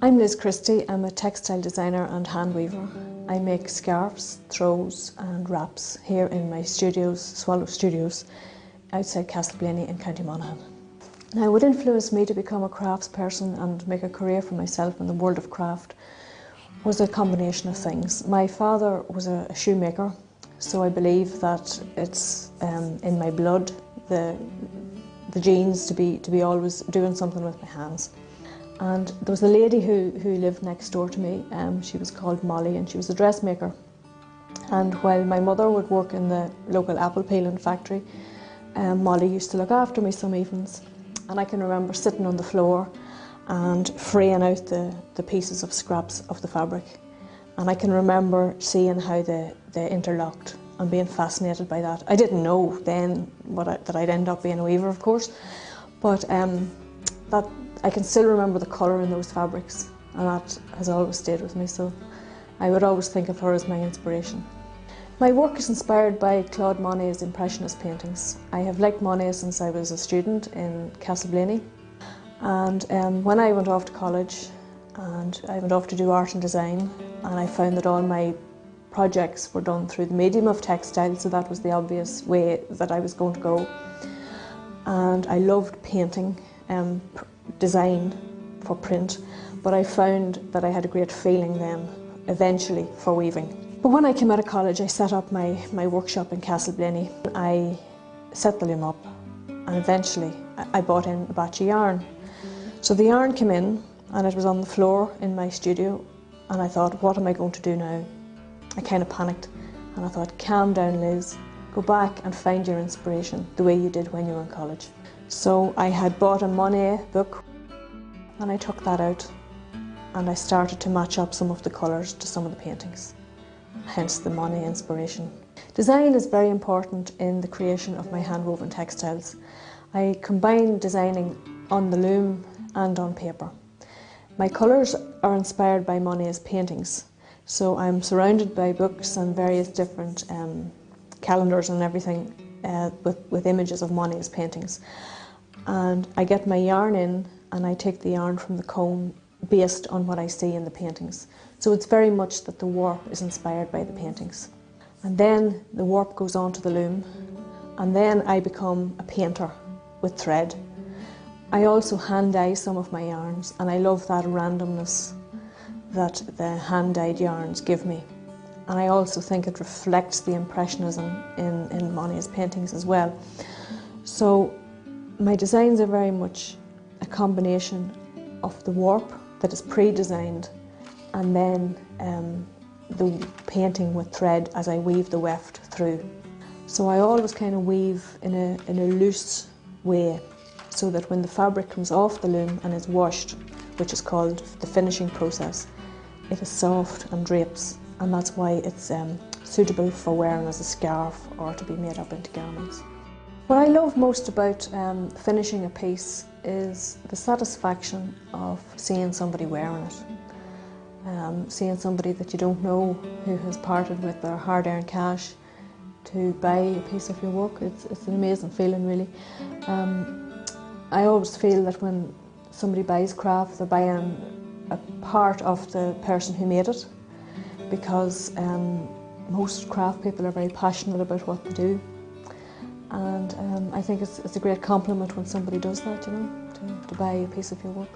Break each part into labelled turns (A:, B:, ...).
A: I'm Liz Christie. I'm a textile designer and hand weaver. I make scarves, throws and wraps here in my studios, Swallow Studios, outside Castleblaney in County Monaghan. Now, what influenced me to become a craftsperson and make a career for myself in the world of craft was a combination of things. My father was a shoemaker, so I believe that it's in my blood, the genes to be always doing something with my hands. And there was a lady who lived next door to me. She was called Molly, and she was a dressmaker. And while my mother would work in the local apple peeling factory, Molly used to look after me some evenings. And I can remember sitting on the floor and fraying out the pieces of scraps of the fabric. And I can remember seeing how they interlocked and being fascinated by that. I didn't know then that I'd end up being a weaver, of course, but that I can still remember the colour in those fabrics, and that has always stayed with me, so I would always think of her as my inspiration. My work is inspired by Claude Monet's Impressionist paintings. I have liked Monet since I was a student in Castleblaney, and when I went off to college, and I went off to do art and design, and I found that all my projects were done through the medium of textile, so that was the obvious way that I was going to go. And I loved painting, design for print, but I found that I had a great feeling then, eventually, for weaving. But when I came out of college, I set up my workshop in Castleblaney. I set the loom up, and eventually I bought in a batch of yarn. So the yarn came in, and it was on the floor in my studio, and I thought, what am I going to do now? I kind of panicked, and I thought, calm down, Liz. Go back and find your inspiration the way you did when you were in college. So I had bought a Monet book, and I took that out, and I started to match up some of the colours to some of the paintings, hence the Monet inspiration. Design is very important in the creation of my hand-woven textiles. I combine designing on the loom and on paper. My colours are inspired by Monet's paintings, so I'm surrounded by books and various different calendars and everything with images of Monet's paintings. And I get my yarn in, and I take the yarn from the comb based on what I see in the paintings. So it's very much that the warp is inspired by the paintings. And then the warp goes on to the loom, and then I become a painter with thread. I also hand dye some of my yarns, and I love that randomness that the hand-dyed yarns give me. And I also think it reflects the Impressionism in Monet's paintings as well. So my designs are very much a combination of the warp that is pre-designed, and then the painting with thread as I weave the weft through. So I always kind of weave in a loose way, so that when the fabric comes off the loom and is washed, which is called the finishing process, it is soft and drapes, and that's why it's suitable for wearing as a scarf or to be made up into garments. What I love most about finishing a piece is the satisfaction of seeing somebody wearing it. Seeing somebody that you don't know who has parted with their hard-earned cash to buy a piece of your work. It's an amazing feeling, really. I always feel that when somebody buys craft, they're buying a part of the person who made it, because most craft people are very passionate about what they do. And I think it's a great compliment when somebody does that, you know, to buy a piece of your work.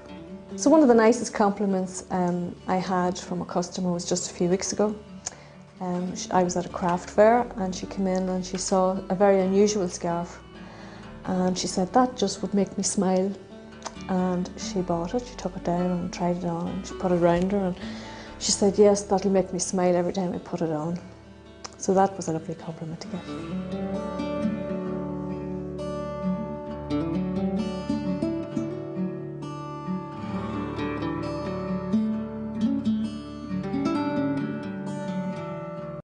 A: So one of the nicest compliments I had from a customer was just a few weeks ago. I was at a craft fair, and she came in and she saw a very unusual scarf, and she said, that just would make me smile. And she bought it, she took it down and tried it on, and she put it around her, and she said, yes, that'll make me smile every time I put it on. So that was a lovely compliment to get.